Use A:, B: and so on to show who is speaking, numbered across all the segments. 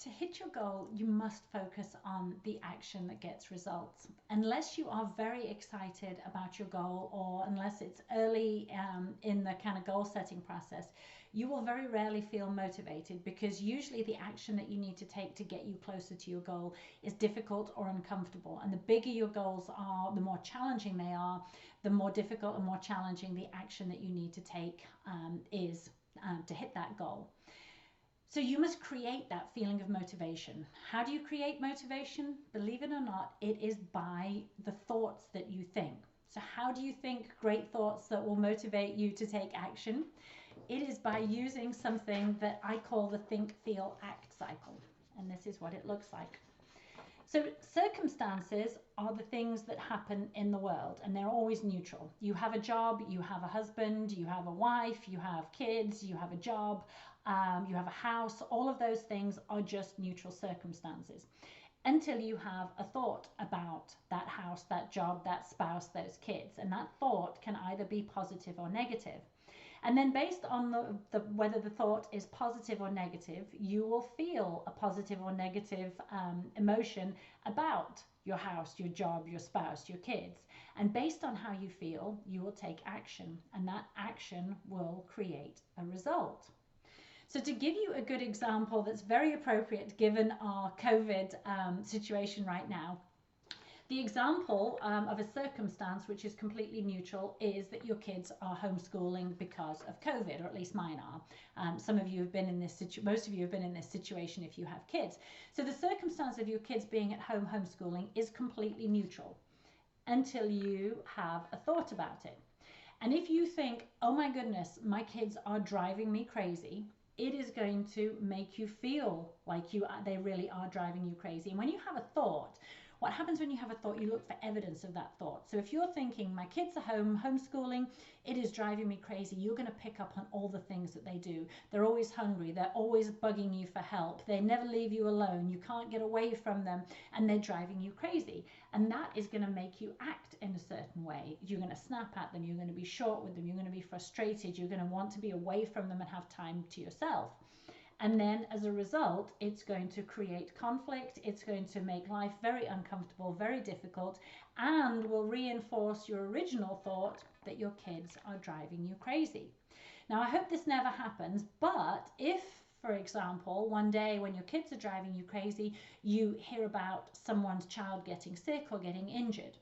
A: To hit your goal, you must focus on the action that gets results. Unless you are very excited about your goal, or unless it's early in the kind of goal setting process, you will very rarely feel motivated, because usually the action that you need to take to get you closer to your goal is difficult or uncomfortable. And the bigger your goals are, the more challenging they are, the more difficult and more challenging the action that you need to take is to hit that goal. So you must create that feeling of motivation. How do you create motivation? Believe it or not, it is by the thoughts that you think. So how do you think great thoughts that will motivate you to take action? It is by using something that I call the think, feel, act cycle. And this is what it looks like. So circumstances are the things that happen in the world, and they're always neutral. You have a job, you have a husband, you have a wife, you have kids, you have a job, you have a house. All of those things are just neutral circumstances until you have a thought about that house, that job, that spouse, those kids. And that thought can either be positive or negative. And then based on whether the thought is positive or negative, you will feel a positive or negative emotion about your house, your job, your spouse, your kids. And based on how you feel, you will take action, and that action will create a result. So to give you a good example that's very appropriate given our COVID situation right now, the example of a circumstance which is completely neutral is that your kids are homeschooling because of COVID, or at least mine are. Some of you have been in this most of you have been in this situation if you have kids. So the circumstance of your kids being at home homeschooling is completely neutral until you have a thought about it. And if you think, oh my goodness, my kids are driving me crazy, it is going to make you feel like they really are driving you crazy. And when you have a thought, what happens when you have a thought? You look for evidence of that thought. So if you're thinking, my kids are home homeschooling, it is driving me crazy, you're going to pick up on all the things that they do. They're always hungry. They're always bugging you for help. They never leave you alone. You can't get away from them, and they're driving you crazy. And that is going to make you act in a certain way. You're going to snap at them. You're going to be short with them. You're going to be frustrated. You're going to want to be away from them and have time to yourself. And then as a result, it's going to create conflict. It's going to make life very uncomfortable, very difficult, and will reinforce your original thought that your kids are driving you crazy. Now, I hope this never happens, but if, for example, one day when your kids are driving you crazy, you hear about someone's child getting sick or getting injured,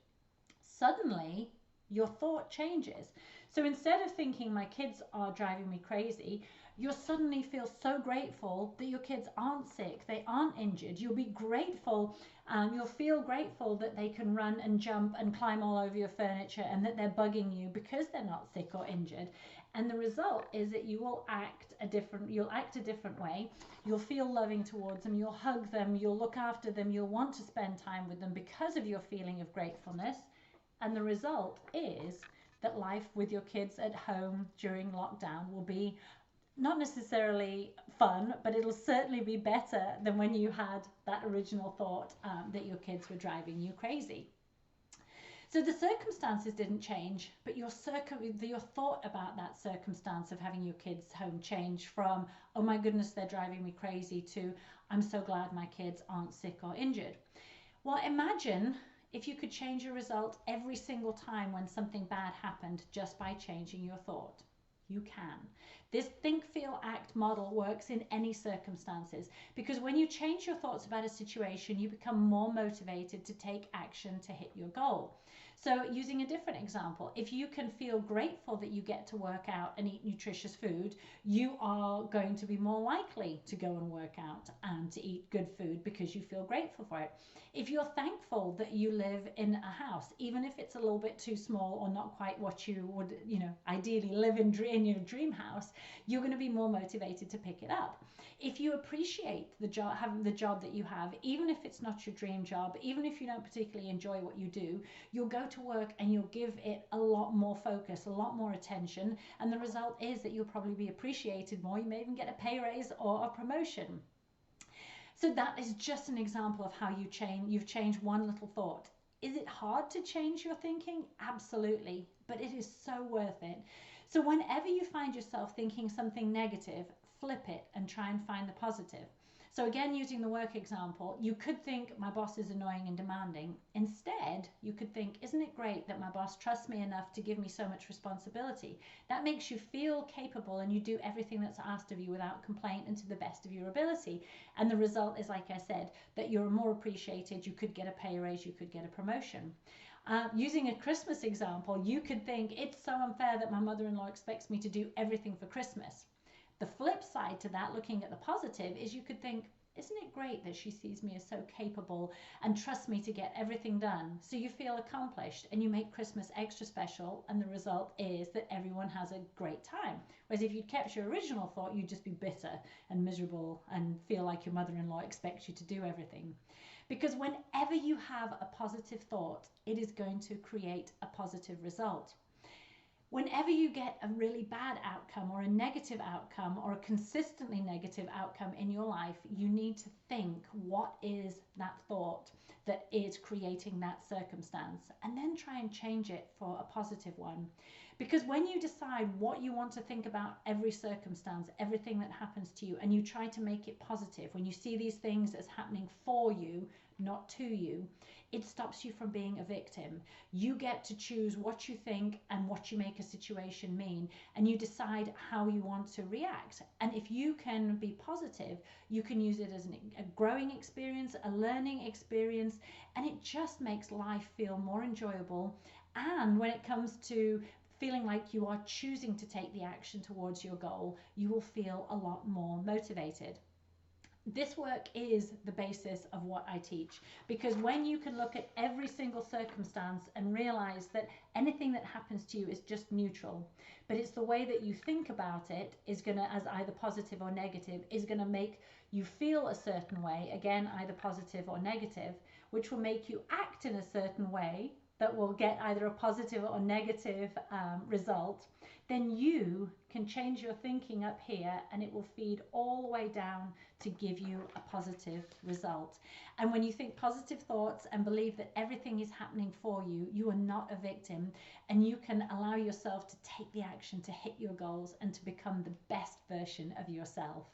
A: suddenly your thought changes. So instead of thinking my kids are driving me crazy, you'll suddenly feel so grateful that your kids aren't sick, they aren't injured. You'll be grateful, you'll feel grateful that they can run and jump and climb all over your furniture, and that they're bugging you because they're not sick or injured. And the result is that you'll act a different way. You'll feel loving towards them, you'll hug them, you'll look after them, you'll want to spend time with them because of your feeling of gratefulness. And the result is that life with your kids at home during lockdown will be not necessarily fun, but it'll certainly be better than when you had that original thought that your kids were driving you crazy. So the circumstances didn't change, but your thought about that circumstance of having your kids home changed from, oh my goodness, they're driving me crazy, to, I'm so glad my kids aren't sick or injured. Well, imagine if you could change your result every single time when something bad happened just by changing your thought. You can. This think, feel, act model works in any circumstances, because when you change your thoughts about a situation, you become more motivated to take action to hit your goal. So using a different example, if you can feel grateful that you get to work out and eat nutritious food, you are going to be more likely to go and work out and to eat good food because you feel grateful for it. If you're thankful that you live in a house, even if it's a little bit too small or not quite what you would, ideally live in your dream house, you're going to be more motivated to pick it up. If you appreciate having the job that you have, even if it's not your dream job, even if you don't particularly enjoy what you do, you'll go to work and you'll give it a lot more focus, a lot more attention, and the result is that you'll probably be appreciated more. You may even get a pay raise or a promotion. So that is just an example of how you've changed one little thought. Is it hard to change your thinking? Absolutely, but it is so worth it. So whenever you find yourself thinking something negative, flip it and try and find the positive. So again, using the work example, you could think my boss is annoying and demanding. Instead, you could think, isn't it great that my boss trusts me enough to give me so much responsibility? That makes you feel capable and you do everything that's asked of you without complaint and to the best of your ability. And the result is, like I said, that you're more appreciated, you could get a pay raise, you could get a promotion. Using a Christmas example, you could think, it's so unfair that my mother-in-law expects me to do everything for Christmas. The flip side to that, looking at the positive, is you could think, isn't it great that she sees me as so capable and trusts me to get everything done? So you feel accomplished and you make Christmas extra special, and the result is that everyone has a great time. Whereas if you'd kept your original thought, you'd just be bitter and miserable and feel like your mother-in-law expects you to do everything. Because whenever you have a positive thought, it is going to create a positive result. Whenever you get a really bad outcome or a negative outcome or a consistently negative outcome in your life, you need to think, what is that thought that is creating that circumstance? And then try and change it for a positive one. Because when you decide what you want to think about every circumstance, everything that happens to you, and you try to make it positive, when you see these things as happening for you, not to you, it stops you from being a victim. You get to choose what you think and what you make a situation mean, and you decide how you want to react. And if you can be positive, you can use it as a growing experience, a learning experience, and it just makes life feel more enjoyable. And when it comes to feeling like you are choosing to take the action towards your goal, you will feel a lot more motivated. This work is the basis of what I teach, because when you can look at every single circumstance and realize that anything that happens to you is just neutral, but it's the way that you think about it is going to, as either positive or negative, is going to make you feel a certain way, again, either positive or negative, which will make you act in a certain way that will get either a positive or negative result, then you can change your thinking up here and it will feed all the way down to give you a positive result. And when you think positive thoughts and believe that everything is happening for you, you are not a victim, and you can allow yourself to take the action to hit your goals and to become the best version of yourself.